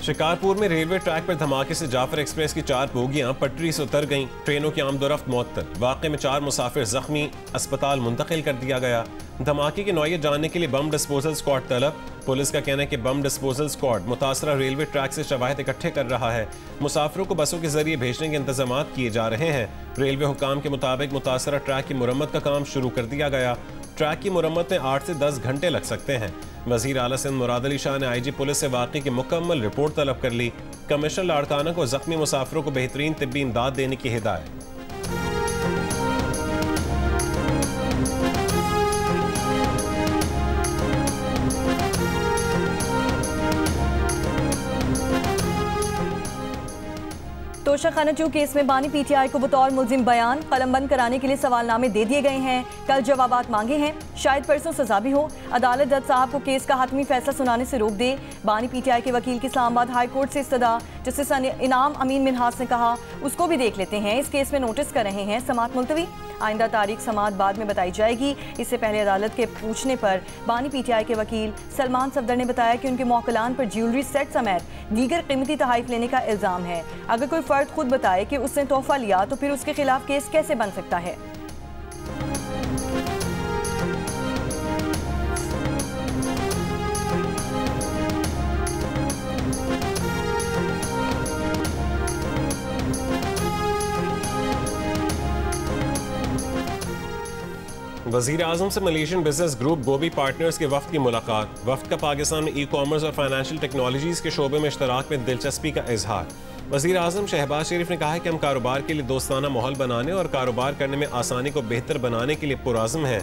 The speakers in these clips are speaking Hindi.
शिकारपुर में रेलवे ट्रैक पर धमाके से जाफर एक्सप्रेस की 4 बोगियां पटरी से उतर गईं। ट्रेनों की आमदोरफ्त मुअत्तल। वाक़े में 4 मुसाफिर जख्मी, अस्पताल मुंतकिल कर दिया गया। धमाके की नौयत जानने के लिए बम डिस्पोजल स्क्वाड तलब। पुलिस का कहना है कि बम डिस्पोजल स्क्वाड मुतासरा रेलवे ट्रैक से शवाहिद इकट्ठे कर रहा है। मुसाफिरों को बसों के जरिए भेजने के इंतजाम किए जा रहे हैं। रेलवे हुकाम के मुताबिक मुतासरा ट्रैक की मुरम्मत का काम शुरू कर दिया गया। ट्रैक की मुरम्मत में 8 से 10 घंटे लग सकते हैं। वज़ीर आला सिंध मुराद अली शाह ने IG पुलिस से वाक़े की मुकम्मल रिपोर्ट तलब कर ली। कमिश्नर लाड़काना को जख्मी मुसाफिरों को बेहतरीन तिब्बी इमदाद देने की हिदायत। तोशाखाना 2 केस में बानी PTI को बतौर मुल्जिम बयान, कलमबंद कराने के लिए सवालनामे दे दिए गए हैं। कल जवाबात मांगे हैं, शायद परसों सजा भी हो। अदालत जज साहब को केस का हतमी फैसला सुनाने से रोक दे। बानी PTI के वकील की इस्लामाबाद हाई कोर्ट से इस्तदा। जस्टिस इनाम अमीन मिन्हास ने कहा उसको भी देख लेते हैं, इस केस में नोटिस कर रहे हैं। समाअत मुलतवी, आइंदा तारीख समाअत बाद में बताई जाएगी। इससे पहले अदालत के पूछने पर बानी PTI के वकील सलमान सफदर ने बताया कि उनके मौकलान पर ज्वेलरी सेट समेत दीगर कीमती तोहफे लेने का इल्ज़ाम है। अगर कोई फर्द खुद बताए कि उसने तोहफा लिया तो फिर उसके खिलाफ केस कैसे बन सकता है। वज़ीर आज़म से मलेशियन बिजनेस ग्रुप गोबी पार्टनर्स के वफ्द की मुलाकात। वफ्द का पाकिस्तान में ई-कॉमर्स और फाइनेंशियल टेक्नोलॉजीज़ के शोबे में इश्तराक में दिलचस्पी का इजहार। वज़ीर आज़म शहबाज शरीफ ने कहा है कि हम कारोबार के लिए दोस्ताना माहौल बनाने और कारोबार करने में आसानी को बेहतर बनाने के लिए पुरआज़म हैं।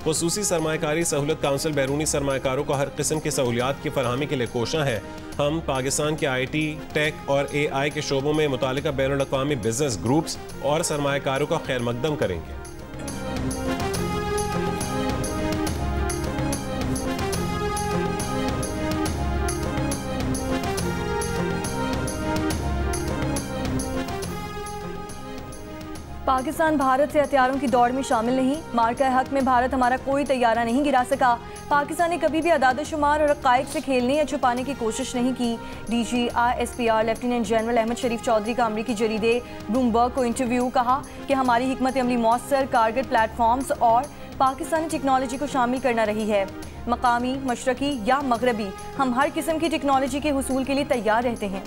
खुसूसी सरमायाकारी सहूलत काउंसिल बैरूनी सरमायाकारों को हर किस्म की सहूलियात की फरहमी के लिए कोशा है। हम पाकिस्तान के IT, टेक और AI के शोबों में मुतालिका बैनुल-अक़वामी बिजनेस ग्रुप्स और सरमायाकारों का खैर मकदम करेंगे। पाकिस्तान भारत से हथियारों की दौड़ में शामिल नहीं। मार्का हक में भारत हमारा कोई तैयारा नहीं गिरा सका। पाकिस्तान ने कभी भी अदाद-ओ-शुमार और हक़ाइक़ से खेलने या छुपाने की कोशिश नहीं की। DG ISPR lieutenant general Ahmed Sharif Chaudhry का अमरीकी जरीदे ब्लूमबर्ग को इंटरव्यू। कहा कि हमारी हिकमत अमली मौसर कारगर प्लेटफॉर्म्स और पाकिस्तानी टेक्नोलॉजी को शामिल करना रही है। मकामी, मशरकी या मगरबी, हम हर किस्म की टेक्नोलॉजी के हुसूल के लिए तैयार रहते हैं।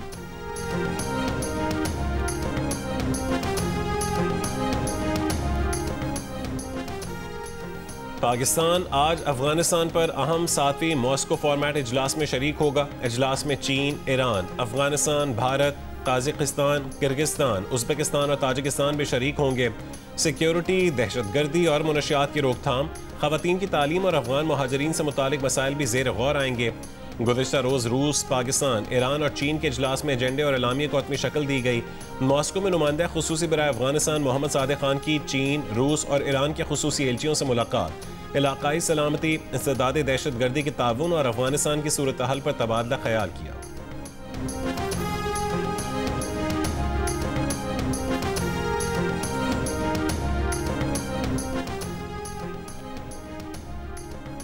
पाकिस्तान आज अफगानिस्तान पर अहम 7वीं मॉस्को फॉर्मेट इजलास में शरीक होगा। इजलास में चीन, Iran, Afghanistan, Bharat, Tajikistan, Kyrgyzstan, Uzbekistan और ताजिकिस्तान भी शरीक होंगे। सिक्योरिटी, दहशतगर्दी और मुनशियात की रोकथाम, ख़वातीन की तालीम और अफगान मुहाजिरीन से मुतालिक मसाइल भी ज़ेर गौर आएंगे। गुज़िश्ता रोज़ रूस, पाकिस्तान, ईरान और चीन के इजलास में एजेंडे और एलामिया को हतमी शक्ल दी गई। मॉस्को में नुमाइंदा खुसूसी बराए अफगानिस्तान मोहम्मद सादिक खान की चीन, रूस और ईरान के खुसूसी एलचियों से मुलाकात। इलाकाई सलामती, इंसदाद दहशतगर्दी के ताउन और अफगानिस्तान की सूरत हाल पर तबादला ख्याल किया।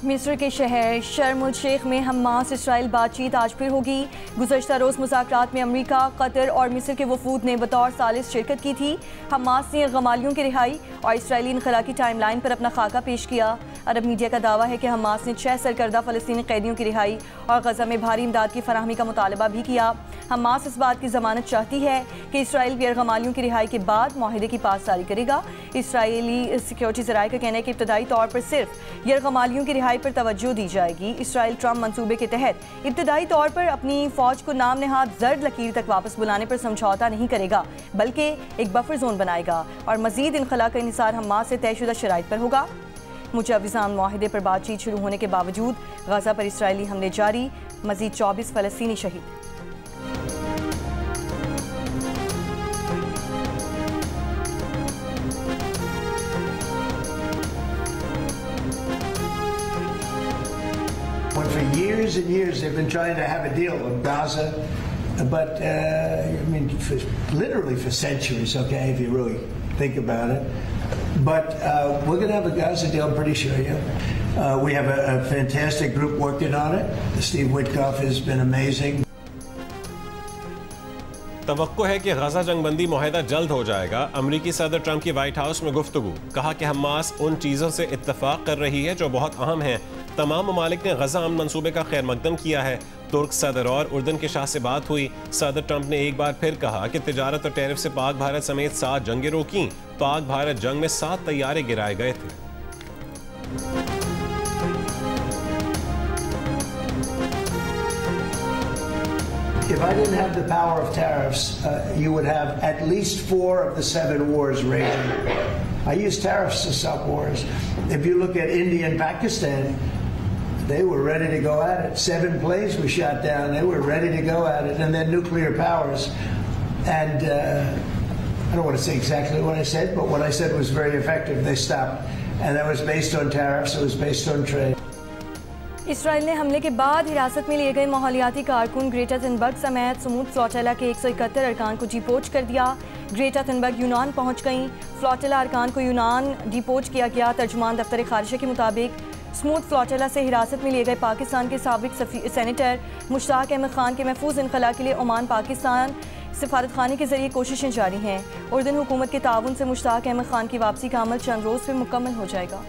मिस्र के शहर शर्म उल शेख में हमास इसराइल बातचीत आज फिर होगी। गुज़श्ता रोज़ मुज़ाकरात में अमरीका, कतर और मिस्र के वफूद ने बतौर सालिस शिरकत की थी। हमास ने गमालियों की रिहाई और इसराइली इनखला की टाइमलाइन पर अपना खाका पेश किया। अरब मीडिया का दावा है कि हमास ने 6 सरकर्दा फ़लस्तीनी कैदियों की रिहाई और गज़ा में भारी इमदाद की फराहमी का मुतालबा भी किया। हमास इस बात की ज़मानत चाहती है कि इसराइल गैरगमालियों की रिहाई के बाद माहिदे की पासदारी करेगा। इसराइली सिक्योरिटी ज़राए का कहना है कि इब्तदाई तौर पर सिर्फ गैरगमालियों की रिहाई पर तवज्जो दी जाएगी। इसराइल ट्रम्प मंसूबे के तहत इब्तदाई तौर पर अपनी फ़ौज को नाम नहाद जर्द लकीर तक वापस बुलाने पर समझौता नहीं करेगा, बल्कि एक बफर जोन बनाएगा और मज़ीद इनखला का इंहिसार हमास से तयशुदा शराइत पर होगा। मुजाविज़ान मुआहिदे पर बातचीत शुरू होने के बावजूद गज़ा पर इसराइली हमले जारी, मज़ीद 24 फ़लस्तीनी शहीद। For years and years, they've been trying to have a deal with Gaza, but I mean, literally for centuries. Okay, if you really think about it. But we're going to have a Gaza deal. I'm pretty sure. Yeah, we have a fantastic group working on it. Steve Witkoff has been amazing. तवक्को है कि गजा जंगबंदी मुआहदा जल्द हो जाएगा। अमरीकी सदर ट्रंप की व्हाइट हाउस में गुफ्तगू, कहा कि हमास उन चीज़ों से इत्तफाक कर रही है जो बहुत अहम हैं। तमाम ममालिक ने गजा अमन मंसूबे का खैर मकदम किया है। तुर्क सदर और उर्दन के शाह से बात हुई। सदर ट्रंप ने एक बार फिर कहा कि तिजारत और टैरिफ से पाक भारत समेत 7 जंगें रोकीं। पाक भारत जंग में 7 तैयारे गिराए गए थे। If I didn't have the power of tariffs, you would have at least 4 of the 7 wars raging. I use tariffs to stop wars. If you look at India and Pakistan, they were ready to go at it. 7 planes were shot down. They were ready to go at it. And then nuclear powers. And I don't want to say exactly what I said, but what I said was very effective. They stopped. And that was based on tariffs. It was based on trade. Israel ने हमले के बाद हिरासत में लिए गए माहौलियाती कारकुन ग्रेटा थुनबर्ग समेत स्मूथ फ्लोटिला के 171 अरकान को डिपोर्ट कर दिया। ग्रेटा थुनबर्ग यूनान पहुंच गईं। फ्लोटिला अरकान को यूनान डिपोर्ट किया गया। तर्जुमान दफ्तर खारिजा के मुताबिक स्मूथ फ्लोटिला से हिरासत में लिए गए पाकिस्तान के साबिक सेनेटर मुश्ताक अहमद खान के महफूज इनखला के लिए ओमान पाकिस्तान सिफारतखाने के जरिए कोशिशें जारी हैं। उर्दन हुकूमत के ताउन से मुश्ताक अहमद खान की वापसी का अमल चंद रोज़ में मुकम्मल हो जाएगा।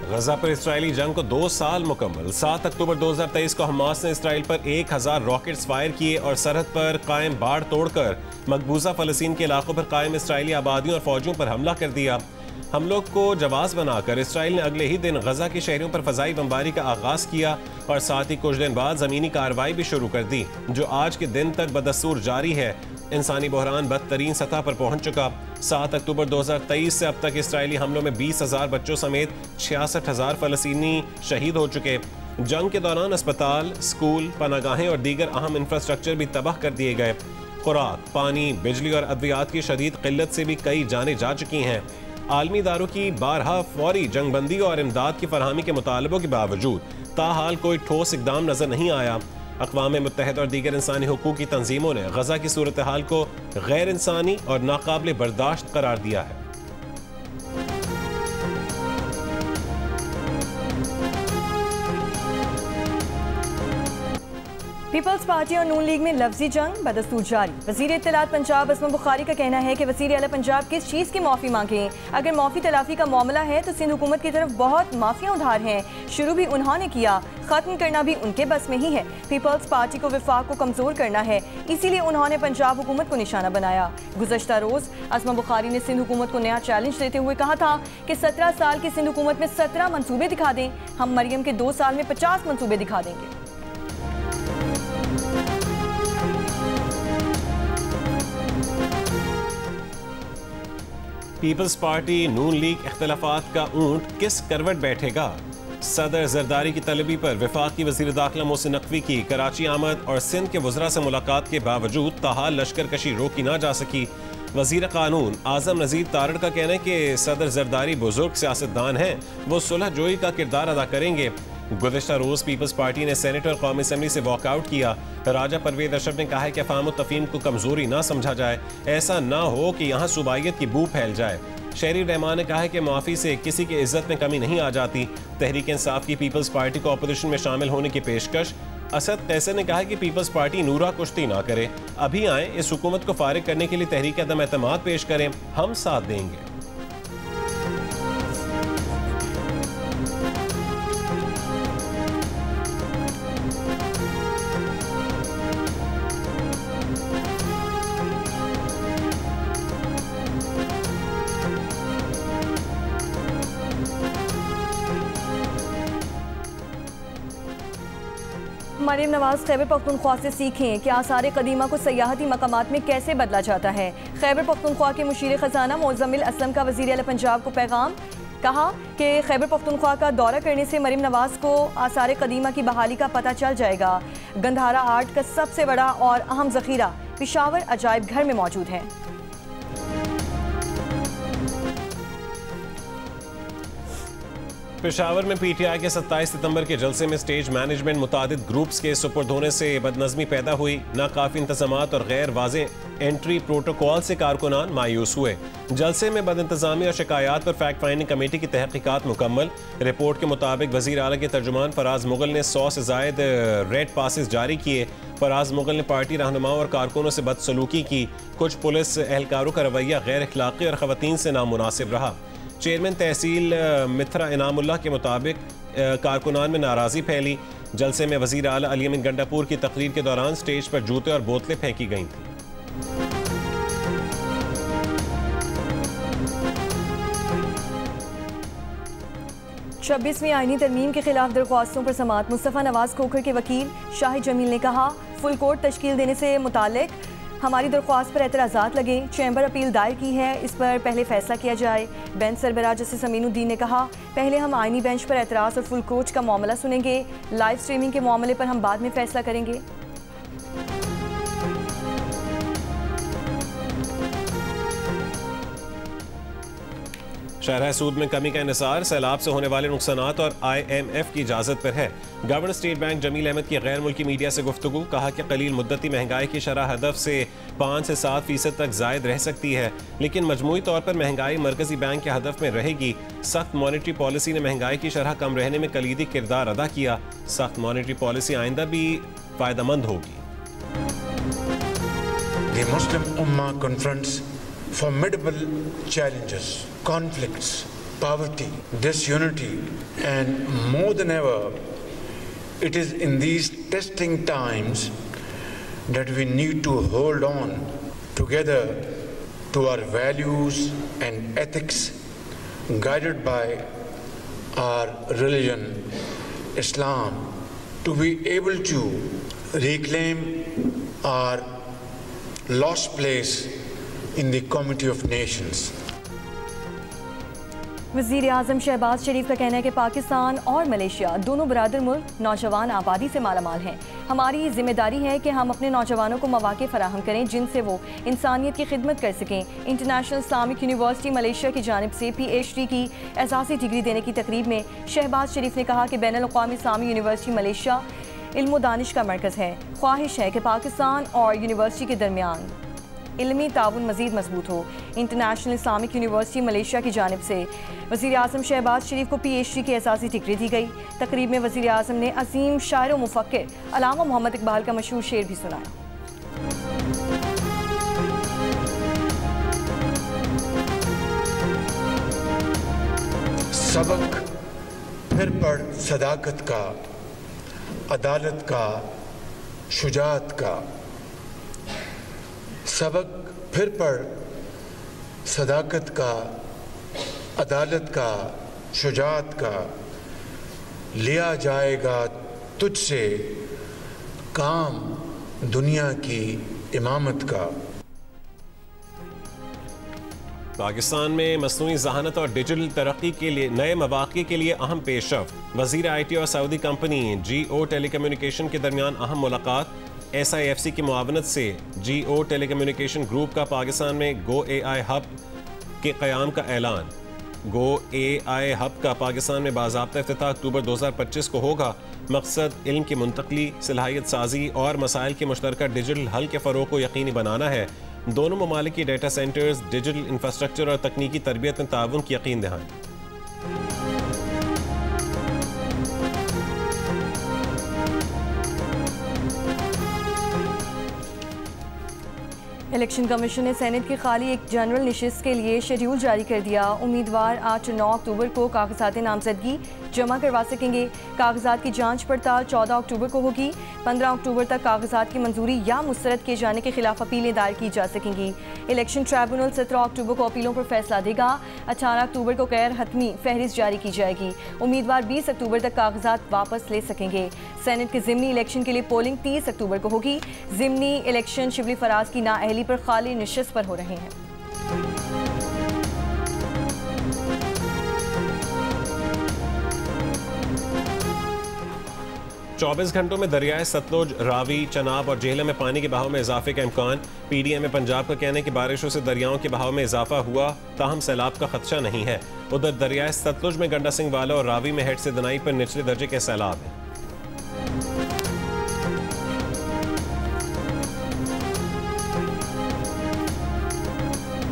गजा पर इसराइली जंग को 2 साल मुकम्मल। 7 अक्टूबर 2023 को हमास ने इसराइल पर 1000 रॉकेट्स फायर किए और सरहद पर कायम बाड़ तोड़कर मकबूजा फलस्तीन के इलाकों पर कायम इसराइली आबादियों और फौजियों पर हमला कर दिया। हमलों को जवाब बनाकर इसराइल ने अगले ही दिन गजा के शहरों पर फजाई बमबारी का आगाज किया और साथ ही कुछ दिन बाद जमीनी कार्रवाई भी शुरू कर दी, जो आज के दिन तक बदस्तूर जारी है। इंसानी बहरान बदतरीन सतह पर पहुंच चुका। 7 अक्टूबर 2023 से अब तक इसराइली हमलों में 20,000 बच्चों समेत 66,000 फलस्तीनी शहीद हो चुके। जंग के दौरान अस्पताल, स्कूल, पनागाहें और दीगर अहम इंफ्रास्ट्रक्चर भी तबाह कर दिए गए। खुराक, पानी, बिजली और अद्वियात की शदीद किल्लत से भी कई जानें जा चुकी हैं। आलमी इदारों की बारहा फौरी जंगबंदी और इमदाद की फरहमी के मुतालबों के बावजूद ताहाल कोई ठोस इकदाम नजर नहीं आया। अक़वाम मुत्तहिदा और दीगर इंसानी हुकूक की तंजीमों ने गजा की सूरत हाल को गैर इंसानी और नाकाबिले बर्दाश्त करार दिया है। पीपल्स पार्टी और नून लीग में लफ्जी जंग बदस्तूर जारी। वज़ीर इत्तलात पंजाब असमा बुखारी का कहना है कि वज़ीर आला पंजाब किस चीज़ की माफ़ी मांगे। अगर माफ़ी तलाफ़ी का मामला है तो सिंध हुकूमत की तरफ बहुत माफ़ियाँ उधार हैं। शुरू भी उन्होंने किया, ख़त्म करना भी उनके बस में ही है। पीपल्स पार्टी को विफाक को कमज़ोर करना है, इसीलिए उन्होंने पंजाब हुकूमत को निशाना बनाया। गुज़श्ता रोज़ असमा बुखारी ने सिंध हुकूमत को नया चैलेंज देते हुए कहा था कि 17 साल की सिंध हुकूमत में 17 मनसूबे दिखा दें, हम मरियम के 2 साल में 50 मनसूबे दिखा देंगे। पीपल्स पार्टी नून लीग इख्तिलाफात का ऊंट किस करवट बैठेगा। सदर जरदारी की तलबी पर वफाक की वज़ीर दाखिला मोहसिन नकवी की कराची आमद और सिंध के वज़रा से मुलाकात के बावजूद ताहाल लश्कर कशी रोकी ना जा सकी। वज़ीर कानून आज़म नज़ीर तारड़ का कहना है कि सदर जरदारी बुजुर्ग सियासतदान हैं, वो सुलह जोई का किरदार अदा करेंगे। गुज़श्ता रोज़ पीपल्स पार्टी ने सेनेट और कौमी असम्बली से वॉकआउट किया। राजा परवेज़ अशरफ ने कहा है कि अफ़ाम तफ़हीम को कमज़ोरी ना समझा जाए, ऐसा ना हो कि यहाँ सूबाइयत की बू फैल जाए। शहरी रहमान ने कहा है कि माफ़ी से किसी की इज्जत में कमी नहीं आ जाती। तहरीक इंसाफ की पीपल्स पार्टी को अपोजिशन में शामिल होने की पेशकश। असद कैसर ने कहा है कि पीपल्स पार्टी नूरा कुश्ती ना करे, अभी आए इस हुकूमत को फारिग करने के लिए तहरीक अदम एतमाद पेश करें, हम साथ देंगे। मरियम नवाज खैबर पख्तूनख्वा से सीखें कि आसार कदीमा को सयाहती मकामात में कैसे बदला जाता है। खैबर पख्तूनख्वा के मुशीर ख़जाना मोज़म्मिल असलम का वज़ीर आला पंजाब को पैगाम। कहा कि खैबर पख्तूनख्वा का दौरा करने से मरियम नवाज को आसार कदीमा की बहाली का पता चल जाएगा। गंधारा आर्ट का सबसे बड़ा और अहम ज़ख़ीरा पेशावर अजायब घर में मौजूद है। पेशावर में पीटीआई के 27 सितंबर के जलसे में स्टेज मैनेजमेंट मुतादिद ग्रुप्स के सुपुर्द होने से बदनज़मी पैदा हुई। नाकाफी इंतज़ामात और गैर वाज़ेह एंट्री प्रोटोकॉल से कारकुनान मायूस हुए। जलसे में बदइंतजामी और शिकायत पर फैक्ट फाइंडिंग कमेटी की तहकीकात मुकम्मल। रिपोर्ट के मुताबिक वज़ीर आला के तर्जुमान फराज मुगल ने 100 से ज़ायद रेड पासिस जारी किए। फराज मुगल ने पार्टी रहनुमाओं और कारकुनों से बदसलूकी की। कुछ पुलिस एहलकारों का रवैया गैर अखलाकी और ख़वातीन से नामुनासिब रहा। चेयरमैन तहसील मिथरा इनामुल्लाह के मुताबिक कारकुनान में नाराज़ी फैली। जलसे में वज़ीर आला अली अमीन गंडापुर की तकरीर के दौरान स्टेज पर जूते और बोतलें फेंकी गई थीं। 26वीं आईनी तरमीम के खिलाफ दरख्वास्तों पर समाअत। मुस्तफ़ा नवाज खोखर के वकील शाहिद जमील ने कहा, फुल कोर्ट तश्कील देने से मुतालिक हमारी दरख्वास्त पर एतराज़ात लगे, चैम्बर अपील दायर की है, इस पर पहले फैसला किया जाए। बेंच सरबराह जस्टिस अमीनुद्दीन ने कहा, पहले हम आईनी बेंच पर एतराज़ और फुल कोर्ट का मामला सुनेंगे, लाइव स्ट्रीमिंग के मामले पर हम बाद में फैसला करेंगे। शरह सूद में कमी का इन्हिसार, सैलाब से होने वाले नुकसानात और IMF की इजाज़त पर है। Governor state bank Jamil Ahmed की गैर मुल्की मीडिया से गुफ्तगू, कहा कि कलील मुद्दती महंगाई की शरह हदफ से 5 से 7% तक जायद रह सकती है, लेकिन मजमूई तौर पर महंगाई मरकजी बैंक के हदफ में रहेगी। सख्त मॉनेटरी पॉलिसी ने महंगाई की शरह कम रहने में कलीदी किरदार अदा किया। सख्त मॉनेटरी पॉलिसी आइंदा भी फ़ायदेमंद होगी। The Muslim Ummah confronts formidable challenges, conflicts, poverty, disunity, and more than ever, it is in these testing times that we need to hold on together to our values and ethics guided by our religion, Islam, to be able to reclaim our lost place in the community of nations. वज़ीर आज़म शहबाज शरीफ का कहना है कि पाकिस्तान और मलेशिया दोनों बरादर मुल्क नौजवान आबादी से मालामाल हैं। हमारी जिम्मेदारी है कि हम अपने नौजवानों को मौक़े फराहम करें जिनसे वो इंसानियत की खिदमत कर सकें। इंटरनेशनल इस्लामिक यूनिवर्सिटी मलेशिया की जानिब से PhD की एहसासी डिग्री देने की तकरीब में शहबाज शरीफ ने कहा कि बैनुल-अक़वामी इस्लामी यूनिवर्सिटी मलेशिया इल्म व दानिश का मरकज़ है। ख्वाहिश है कि पाकिस्तान और यूनिवर्सिटी के दरमियान इल्मी ताउन मज़ीद मजबूत हो। इंटरनेशनल इस्लामिक यूनिवर्सिटी मलेशिया की जानिब से वज़ीर आज़म शहबाज शरीफ को PhD की एहसासी डिग्री दी गई। तकरीब में वज़ीर आज़म ने अजीम शायर व मुफ़क्किर अल्लामा मोहम्मद इकबाल का मशहूर शेर भी सुनाया। सबक फिर पढ़ सदाकत का, अदालत का, शुजात का। सबक फिर पढ़ सदाकत का, अदालत का, शुजात का। लिया जाएगा तुझसे काम दुनिया की इमामत का। पाकिस्तान में मसनूई ज़हानत और डिजिटल तरक्की के लिए नए मौक़े के लिए अहम पेशरफ़्त। वज़ीर IT और सऊदी कंपनी GO टेलीकम्युनिकेशन के दरमियान अहम मुलाकात। SIFC की मुआवनत से GO टेलीकम्युनिकेशन ग्रुप का पाकिस्तान में Go AI हब के क़याम का ऐलान। Go AI हब का पाकिस्तान में बाज़ाब्ता इफ्तिताह अक्टूबर 2025 को होगा। मकसद इल्म की मुंतकली, सलाहियत साजी और मसाइल के मुश्तरका डिजिटल हल के फ़रोग़ को यकीनी बनाना है। दोनों ममालिक की डेटा सेंटर्स, डिजिटल इंफ्रास्ट्रक्चर और तकनीकी तरबियत में ताउन की यकीन दहानी। 'इलेक्शन कमीशन ने सेनेट की खाली एक जनरल निशिस्त के लिए शेड्यूल जारी कर दिया। उम्मीदवार 8-9 अक्टूबर को कागजात नामजदगी जमा करवा सकेंगे। कागजात की जांच पड़ताल 14 अक्टूबर को होगी। 15 अक्टूबर तक कागजात की मंजूरी या मुस्तरद किए जाने के खिलाफ अपीलें दायर की जा सकेंगी। इलेक्शन ट्राइब्यूनल 17 अक्टूबर को अपीलों पर फैसला देगा। 18 अक्टूबर को गैर हतमी फहरिस्त जारी की जाएगी। उम्मीदवार 20 अक्टूबर तक कागजात वापस ले सकेंगे। सेनेट के ज़िमनी इलेक्शन के लिए पोलिंग 30 अक्टूबर को होगी। ज़िमनी इलेक्शन शिबली फराज की नाअहली पर खाली निशिस्त पर हो रहे हैं। 24 घंटों में दरियाए सतलुज, रावी, चनाब और जेहलम में पानी के बहाव में इजाफे का इम्कान। PDM पंजाब का कहना है कि बारिशों से दरियाओं के बहाव में इजाफा हुआ, ताहम सैलाब का खदशा नहीं है। उधर दरियाए सतलुज में गंडा सिंह वाला और रावी में हेड से दनाई पर निचले दर्जे के सैलाब हैं।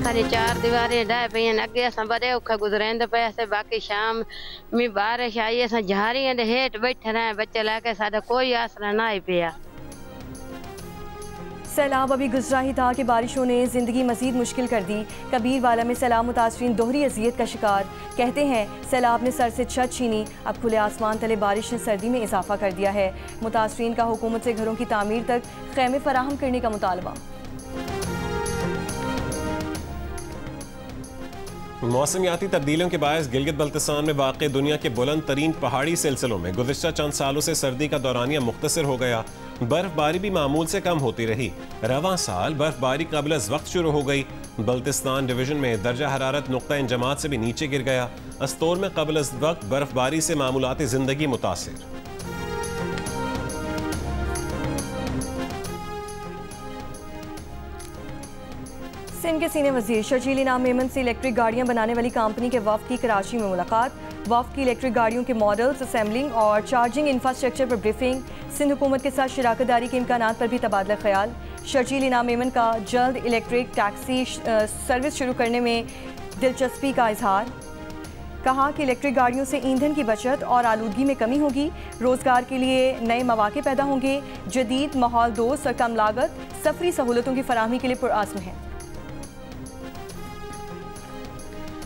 खाली 4 दीवारें ढाए पे अगे अस बड़े औखा गुजरेंदे पे से बाकी शाम में बारिश आई अस झाड़ियां दे हेठ बैठे रहे बच्चे लाके साडा कोई आसरा ना ही पिया। सैलाब अभी गुजरा ही था कि बारिशों ने जिंदगी मजीद मुश्किल कर दी। कबीरवाला में सैलाब मुतासरीन दोहरी अजियत का शिकार। कहते हैं सैलाब ने सर से छत छीनी, अब खुले आसमान तले बारिश ने सर्दी में इजाफा कर दिया है। मुतासरीन का हुकूमत से घरों की तामीर तक खैमे फराहम करने का मुतालबा। मौसमियाती तब्दीलियों के बायस गिलगित बल्तिस्तान में वाक़ दुनिया के बुलंद तरीन पहाड़ी सिलसिलों में गुज़िश्ता चंद सालों से सर्दी का दौरानिया मुख्तसर हो गया। बर्फबारी भी मामूल से कम होती रही। रवां साल बर्फबारी काबिल वक्त शुरू हो गई। बल्तिस्तान डिवीजन में दर्जा हरारत नुक्ता इंजमात से भी नीचे गिर गया। अस्तोर में काबिल वक्त बर्फबारी से मामूलाती जिंदगी मुतासिर। सिंध के सीनियर वजीर शर्जील इनाम मेमन से इलेक्ट्रिक गाड़ियां बनाने वाली कंपनी के वफ़द की कराची में मुलाकात। वफ़द की इलेक्ट्रिक गाड़ियों के मॉडल्स, असेंबलिंग और चार्जिंग इंफ्रास्ट्रक्चर पर ब्रीफिंग। सिंध हुकूमत के साथ शराकत दारी के इम्कानात पर भी तबादला ख्याल। शर्जील इनाम मेमन का जल्द इलेक्ट्रिक टैक्सी सर्विस शुरू करने में दिलचस्पी का इजहार। कहा कि इलेक्ट्रिक गाड़ियों से ईंधन की बचत और आलूदगी में कमी होगी। रोज़गार के लिए नए मौके पैदा होंगे। जदीद माहौल दोस्त और कम लागत सफरी सहूलतों की फराहमी के लिए पुरआज़्म है।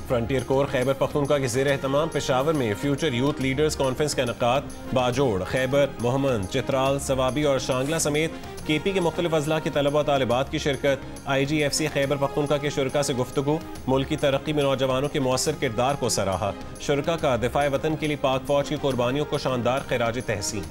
फ्रंटियर कोर खैबर पख्तूनख्वा के ज़ेर एहतमाम पेशावर में फ्यूचर यूथ लीडर्स कॉन्फ्रेंस का इनेकाद। बाजोड़, खैबर, मोहम्मद, चित्राल, सवाबी और शांगला समेत केपी के मुख्तलिफ अजला की तलबा तालिबात की शिरकत। IGFC खैबर पख्तूनख्वा के शुरका से गुफ्तगू। मुल्क की तरक्की में नौजवानों के मौसर किरदार को सराहा। शुरका का दिफाए वतन के लिए पाक फौज की कुर्बानियों को शानदार खिराज तहसीन।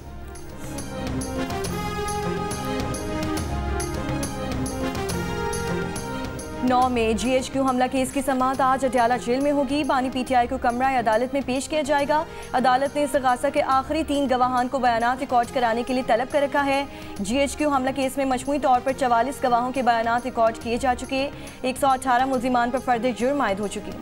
नौ में GHQ हमला केस की समाअत आज अडयाला जेल में होगी। बानी PTI को कमरा अदालत में पेश किया जाएगा। अदालत ने इस्तग़ासा के आखिरी 3 गवाहान को बयानात रिकॉर्ड कराने के लिए तलब कर रखा है। GHQ हमला केस में मजमूई तौर पर 44 गवाहों के बयानात रिकॉर्ड किए जा चुके। 118 मुल्जिमान पर फर्द जुर्म आयद हो चुकी।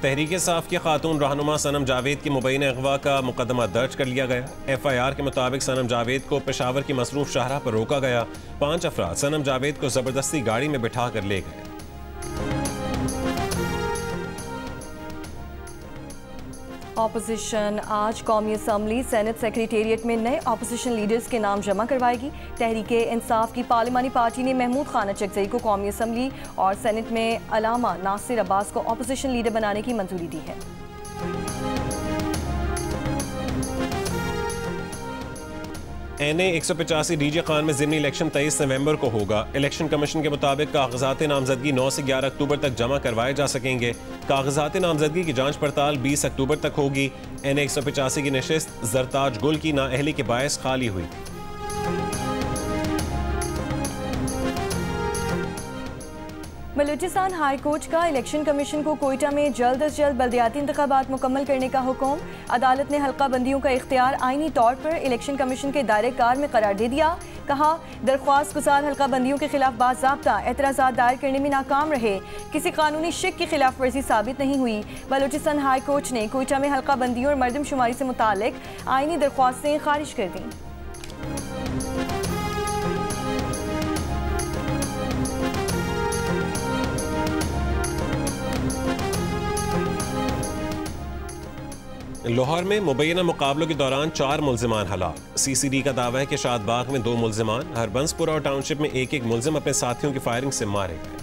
तहरीक साफ की खातून रहनुमा सनम जावेद की मुबैना अगवा का मुकदमा दर्ज कर लिया गया। FIR के मुताबिक सनम जावेद को पेशावर की मसरूफ शाहराह पर रोका गया। 5 अफराद सनम जावेद को जबरदस्ती गाड़ी में बिठा कर ले गए। ऑपोजिशन आज कौमी असम्बली सेनेट सेक्रेटेरिएट में नए ऑपोजिशन लीडर्स के नाम जमा करवाएगी। तहरीक इंसाफ की पार्लिमानी पार्टी ने महमूद खान अचकजई को कौमी असम्बली और सेनेट में अलामा नासिर अब्बास को ऑपोजिशन लीडर बनाने की मंजूरी दी है। NA 185 DJ खान में ज़िमनी इलेक्शन 23 नवंबर को होगा। इलेक्शन कमीशन के मुताबिक कागजात नामजदगी 9 से 11 अक्टूबर तक जमा करवाए जा सकेंगे। कागजात नामजदगी की जांच पड़ताल 20 अक्टूबर तक होगी। NA 185 की नशिस्त जरताज गुल की नाअहली के बायस खाली हुई थी। बलूचिस्तान हाई कोर्ट का इलेक्शन कमीशन को कोयटा में जल्द अज जल्द बल्दियाती इंतखाबात मुकम्मल करने का हुक्म। अदालत ने हल्का बंदियों का इख्तियार आईनी तौर पर इलेक्शन कमीशन के दायरे कार में करार दे दिया। कहा दरख्वास्त गुजार हल्का बंदियों के खिलाफ बाज़ाब्ता एतराज़ात दायर करने में नाकाम रहे। किसी कानूनी शिक की खिलाफ वर्जी साबित नहीं हुई। बलूचिस्तान हाई कोर्ट ने कोयटा में हल्का बंदियों और मरदमशुमारी से मुतालिक आईनी दरख्वास्तें खारिज कर दी। लाहौर में मुबैना मुकाबलों के दौरान 4 मुल्जिमान हलाक। CCD का दावा है कि शादबाग में 2 मुल्जिमान, हरबंसपुरा और टाउनशिप में एक मुल्जिम अपने साथियों की फायरिंग से मारे गए।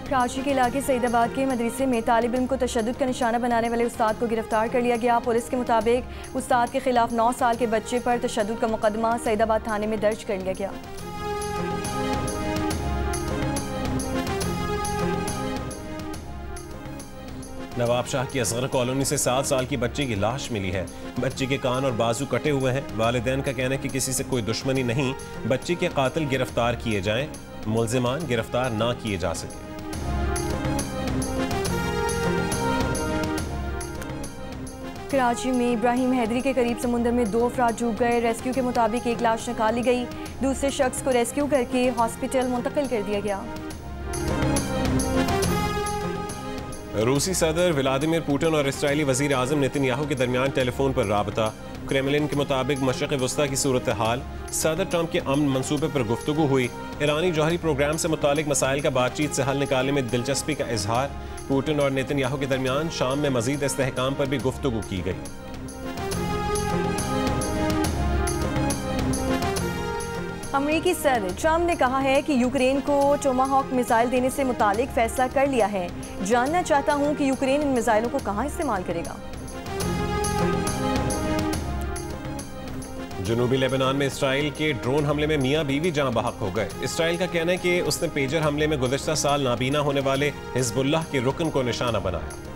कराची के इलाके सईदाबाद के मदरसे में तालिब इल्म को तशद्दुद का निशाना बनाने वाले उस्ताद को गिरफ्तार कर लिया गया। पुलिस के मुताबिक उस्ताद के खिलाफ 9 साल के बच्चे पर तशद्दुद का मुकदमा सईदाबाद थाने में दर्ज कर लिया गया। नवाब शाह की असगर कॉलोनी से 7 साल की बच्ची की लाश मिली है। बच्ची के कान और बाजू कटे हुए हैं। वालिदैन का कहना है कि किसी से कोई दुश्मनी नहीं। बच्ची के कातिल गिरफ्तार किए जाएं, मुल्जिमान गिरफ्तार ना किए जा सके। कराची में इब्राहिम हैदरी के करीब समुंदर में 2 अफराद डूब गए। रेस्क्यू के मुताबिक एक लाश निकाली गई। दूसरे शख्स को रेस्क्यू करके हॉस्पिटल मुंतकिल कर दिया गया। रूसी सदर व्लादिमीर पुतिन और इसराइली वजीर आजम नेतन्याहू के दरमियान टेलीफोन पर राबता। क्रेमलिन के मुताबिक मशरक़ वस्ता की सूरत हाल, सदर ट्रंप के अमन मंसूबे पर गुफ्तगू हुई। ईरानी जौहरी प्रोग्राम से मुतालिक मसाइल का बातचीत से हल निकालने में दिलचस्पी का इजहार। पुतिन और नेतन्याहू के दरमियान शाम में मजीद इस्तेहकाम पर भी गुफ्तगू की गई। अमरीकी सदर ट्रंप ने कहा है कि यूक्रेन को टोमाहॉक मिसाइल देने से मुतालिक फैसला कर लिया है। जानना चाहता हूं कि यूक्रेन इन मिसाइलों को कहां इस्तेमाल करेगा। जनूबी लेबनान में इसराइल के ड्रोन हमले में मियां बीवी जान बहक हो गए। इसराइल का कहना है कि उसने पेजर हमले में गुज़श्ता साल नाबीना होने वाले हिजबुल्लाह के रुकन को निशाना बनाया।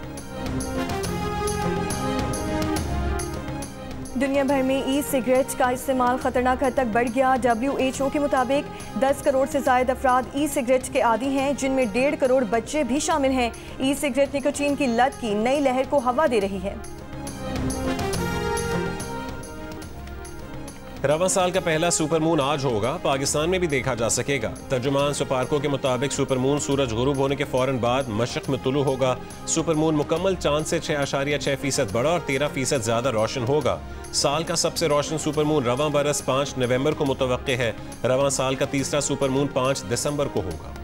दुनिया भर में ई सिगरेट का इस्तेमाल खतरनाक हद तक बढ़ गया। WHO के मुताबिक 10 करोड़ से ज्यादा अफराद ई सिगरेट के आदी हैं, जिनमें 1.5 करोड़ बच्चे भी शामिल हैं। ई सिगरेट निकोटीन की लत की नई लहर को हवा दे रही है। रवां साल का पहला सुपरमून आज होगा, पाकिस्तान में भी देखा जा सकेगा। तर्जुमान सुपारको के मुताबिक सुपरमून सूरज गुरूब होने के फौरन बाद मशरक़ में तुलू होगा। सुपरमून मुकम्मल चांद से 6.6% बड़ा और 13% ज्यादा रोशन होगा। साल का सबसे रोशन सुपरमून रवां बरस 5 नवंबर को मुतवक्के है। रवां साल का तीसरा सुपरमून 5 दिसंबर को होगा।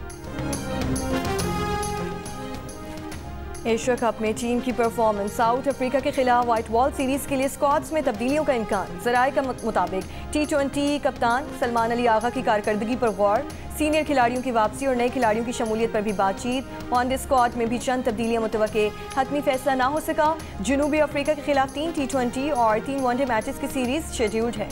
एशिया कप में टीम की परफॉर्मेंस, साउथ अफ्रीका के खिलाफ व्हाइट बॉल सीरीज के लिए स्क्वाड्स में तब्दीलियों का इम्कान। ज़राए का मुताबिक T20 कप्तान सलमान अली आगा की कारकर्दगी पर गौर, सीनियर खिलाड़ियों की वापसी और नए खिलाड़ियों की शमूलियत पर भी बातचीत। ऑन द स्क्वाड में भी चंद तब्दीलियां मुतवक्के, हतमी फैसला ना हो सका। जनूबी अफ्रीका के खिलाफ 3 T20 और 3 वनडे मैचेस की सीरीज शेड्यूल्ड है।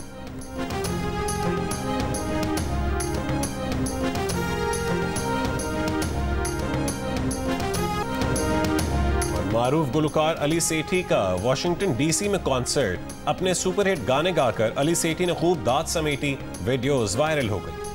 मारूफ गुलकार अली सेठी का वाशिंगटन DC में कॉन्सर्ट। अपने सुपरहिट गाने गाकर अली सेठी ने खूब दाद समेटी, वीडियोस वायरल हो गई।